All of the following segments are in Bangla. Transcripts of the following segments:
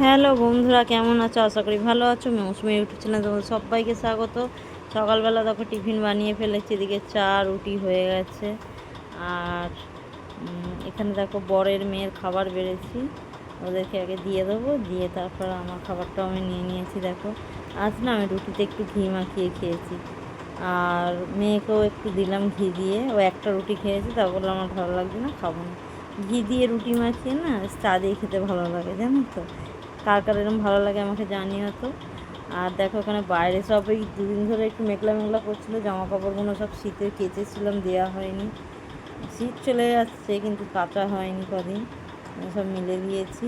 হ্যালো বন্ধুরা, কেমন আছো? আশা করি ভালো আছো। মৌসুমি ইউটিউব চ্যানেলে তোমাদের সবাইকে স্বাগত। সকালবেলা দেখো টিফিন বানিয়ে ফেলেছি, এদিকে চা রুটি হয়ে গেছে। আর এখানে দেখো বরের মেয়ের খাবার বেড়েছি, ওদেরকে আগে দিয়ে দেবো, দিয়ে তারপর আমার খাবারটাও আমি নিয়ে নিয়েছি। দেখো আজ না আমি রুটিতে একটু ঘি মাখিয়ে খেয়েছি, আর মেয়েকেও একটু দিলাম ঘি দিয়ে। ও একটা রুটি খেয়েছে, তা বললো আমার ভালো লাগছে না, খাবো না। ঘি দিয়ে রুটি মাখিয়ে না চা দিয়ে খেতে ভালো লাগে, জানো তো। কার কার এরকম ভালো লাগে আমাকে জানিও তো। আর দেখো এখানে বাইরে সব এই দুদিন ধরে একটু মেঘলা মেঘলা করছিলো, জামা কাপড়গুলো সব শীতে কেচেছিলাম, দেওয়া হয়নি। শীত চলে যাচ্ছে কিন্তু কাচা হয়নি কদিন, সব মিলে দিয়েছি।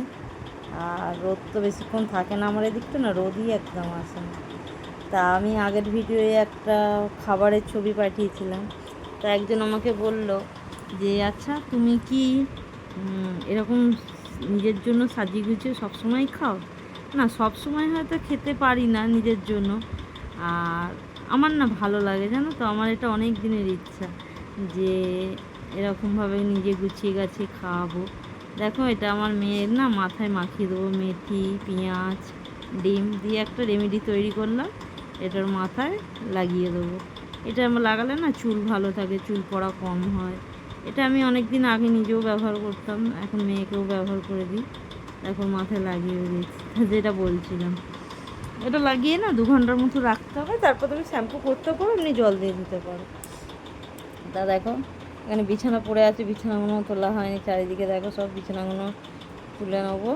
আর রোদ তো বেশিক্ষণ থাকে না আমার এদিকটা, না রোদই একদম আসে না। তা আমি আগের ভিডিওয়ে একটা খাবারের ছবি পাঠিয়েছিলাম, তা একজন আমাকে বলল যে আচ্ছা তুমি কি এরকম নিজের জন্য সাজিয়ে গুছিয়ে সবসময় খাও? না, সবসময় হয়তো খেতে পারি না নিজের জন্য, আর আমার না ভালো লাগে, জানো তো। আমার এটা অনেক দিনের ইচ্ছা যে এরকমভাবে নিজে গুছিয়ে গাছিয়ে খাওয়াবো। দেখো এটা আমার মেয়ের না মাথায় মাখিয়ে দেবো, মেথি পেঁয়াজ ডিম দিয়ে একটা রেমেডি তৈরি করলাম, এটার মাথায় লাগিয়ে দেবো। এটা আমার লাগালে না চুল ভালো থাকে, চুল পড়া কম হয়। এটা আমি অনেক দিন আগে নিজেও ব্যবহার করতাম, এখন মেয়েকেও ব্যবহার করে দিই। এখন মাথায় লাগিয়ে দিয়েছি, যেটা বলছিলাম। এটা লাগিয়ে না 2 ঘন্টার মতো রাখতে হবে, তারপর তুমি শ্যাম্পু করতে পারো, এমনি জল দিয়ে দিতে পারো। তা দেখো এখানে বিছানা পড়ে আছে, বিছানাগুলো তোলা হয়নি, চারিদিকে দেখো সব বিছানাগুলো তুলে নেবো।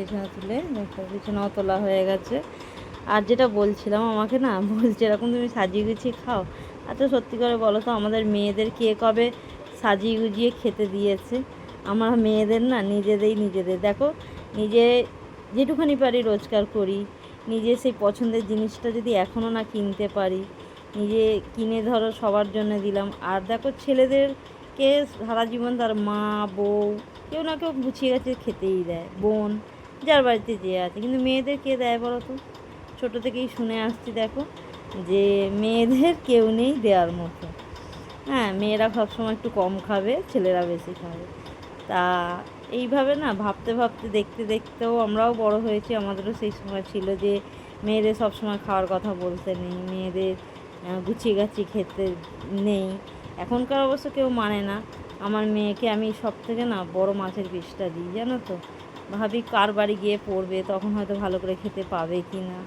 বিছানা তুলে দেখো বিছানাও তোলা হয়ে গেছে। আর যেটা বলছিলাম, আমাকে না বলছে এরকম তুমি সাজিয়ে গুছিয়ে খাও। আচ্ছা সত্যি করে বলো তো, আমাদের মেয়েদের কে কবে সাজিয়ে গুজিয়ে খেতে দিয়েছে? আমরা মেয়েদের না নিজেদের দেখো, নিজে যেটুখানি পারি রোজগার করি, নিজে সেই পছন্দের জিনিসটা যদি এখনও না কিনতে পারি, নিজে কিনে ধরো সবার জন্য দিলাম। আর দেখো ছেলেদেরকে সারা জীবন তার মা বউ কেউ না কেউ গুছিয়ে গেছে খেতেই দেয়, বোন যার বাড়িতে যে আছে, কিন্তু মেয়েদের কে দেয় বলো তো? ছোটো থেকেই শুনে আসছি দেখো যে মেয়েদের কেউ নেই দেওয়ার মতো। হ্যাঁ, মেয়েরা সবসময় একটু কম খাবে, ছেলেরা বেশি খাবে। তা এইভাবে না ভাবতে ভাবতে দেখতে দেখতেও আমরাও বড় হয়েছি, আমাদেরও সেই সময় ছিল যে মেয়েদের সবসময় খাওয়ার কথা বলতে নেই, মেয়েদের গুছিয়ে গাছিয়ে খেতে নেই। এখনকার অবশ্য কেউ মানে না। আমার মেয়েকে আমি সব থেকে না বড় মাছের পিসটা দিই, জানো তো। ভাবি কার বাড়ি গিয়ে পড়বে, তখন হয়তো ভালো করে খেতে পাবে কি না,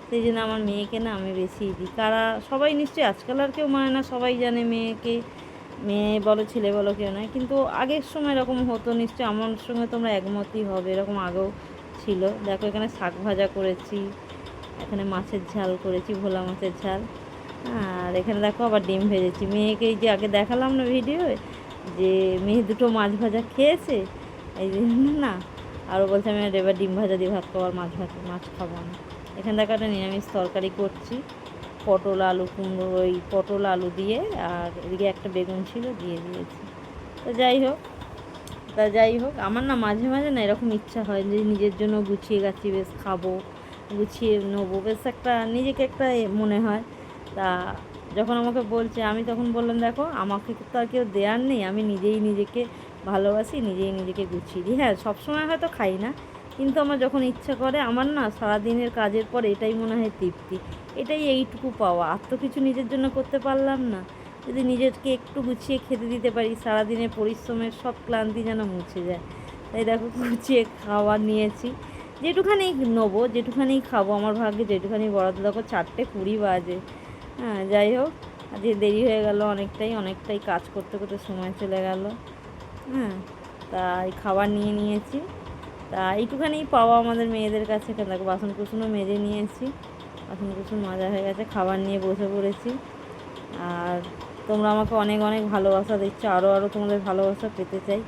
সেই জন্য আমার মেয়েকে না আমি বেশি দিই। সবাই নিশ্চয়ই আজকাল আর কেউ মানে না, সবাই জানে মেয়েকে, মেয়ে বলো ছেলে বলো কেউ নয়, কিন্তু আগের সময় এরকম হতো, নিশ্চয়ই আমার সঙ্গে তোমরা একমতই হবে, এরকম আগেও ছিল। দেখো এখানে শাক ভাজা করেছি, এখানে মাছের ঝাল করেছি, ভোলা মাছের ঝাল। আর এখানে দেখো আবার ডিম ভেজেছি। মেয়েকে এই যে আগে দেখালাম না ভিডিওয়, যে মেয়ে দুটো মাছ ভাজা খেয়েছে, এই জন্য না আরও বলছে আমি এবার ডিম ভাজা দিয়ে ভাত খাবো, আর মাছ খাবো না। এখানে দেখো একটা নিরামিষ তরকারি করছি, পটল আলু কুমড়ো, ওই পটল আলু দিয়ে, আর এদিকে একটা বেগুন ছিল দিয়ে দিয়েছি। তো যাই হোক আমার না মাঝে মাঝে না এরকম ইচ্ছা হয় যে নিজের জন্য গুছিয়ে গাছিয়ে বেশ খাবো, গুছিয়ে নেবো, বেশ একটা নিজেকে একটা মনে হয়। তা যখন আমাকে বলছে, আমি তখন বললাম দেখো আমাকে তো আর কেউ দেওয়ার নেই, আমি নিজেই নিজেকে ভালোবাসি, নিজেই নিজেকে গুছিয়ে দিই। হ্যাঁ, সবসময় হয়তো খাই না, কিন্তু আমার যখন ইচ্ছা করে, আমার না সারাদিনের কাজের পর এটাই মনে হয় তৃপ্তি, এটাই এইটুকু পাওয়া। আর তো কিছু নিজের জন্য করতে পারলাম না, যদি নিজেকে একটু গুছিয়ে খেতে দিতে পারি, সারাদিনের পরিশ্রমের সব ক্লান্তি যেন মুছে যায়। তাই দেখো গুছিয়ে খাওয়া নিয়েছি, যেটুখানি নেবো যেটুখানি খাবো, আমার ভাগ্যে যেটুখানি বরাদ্দ। দেখো 4:20 বাজে। হ্যাঁ, যাই হোক আজকে দেরি হয়ে গেল অনেকটাই কাজ করতে করতে সময় চলে গেল। হ্যাঁ, তাই খাবার নিয়ে নিয়েছি। তা এইটুখানি পাওয়া আমাদের মেয়েদের কাছে। দেখো বাসন কুসনও মেজে নিয়েছি, বাসন কুসন মাজা হয়ে গেছে, খাবার নিয়ে বসে পড়েছি। আর তোমরা আমাকে অনেক অনেক ভালোবাসা দিচ্ছ, আরও তোমাদের ভালোবাসা পেতে চাই।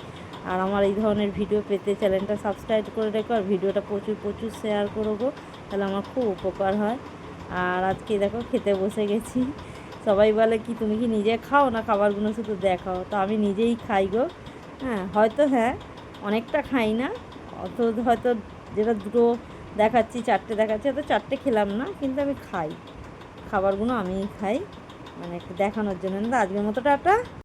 আর আমার এই ধরনের ভিডিও পেতে চ্যানেলটা সাবস্ক্রাইব করে রেখো, আর ভিডিওটা প্রচুর শেয়ার করো গো, তাহলে আমার খুব উপকার হয়। আর আজকে দেখো খেতে বসে গেছি। সবাই বলে কি তুমি কি নিজে খাও না খাবারগুলো শুধু দেখাও? তো আমি নিজেই খাই গো। হ্যাঁ অনেকটা খাই না, অত হয়তো যেটা দুটো দেখাচ্ছি, 4টে দেখাচ্ছি, হয়তো 4টে খেলাম না, কিন্তু আমি খাই খাবারগুলো, আমিই খাই, মানে একটু দেখানোর জন্য। আজকের মতো টাটা।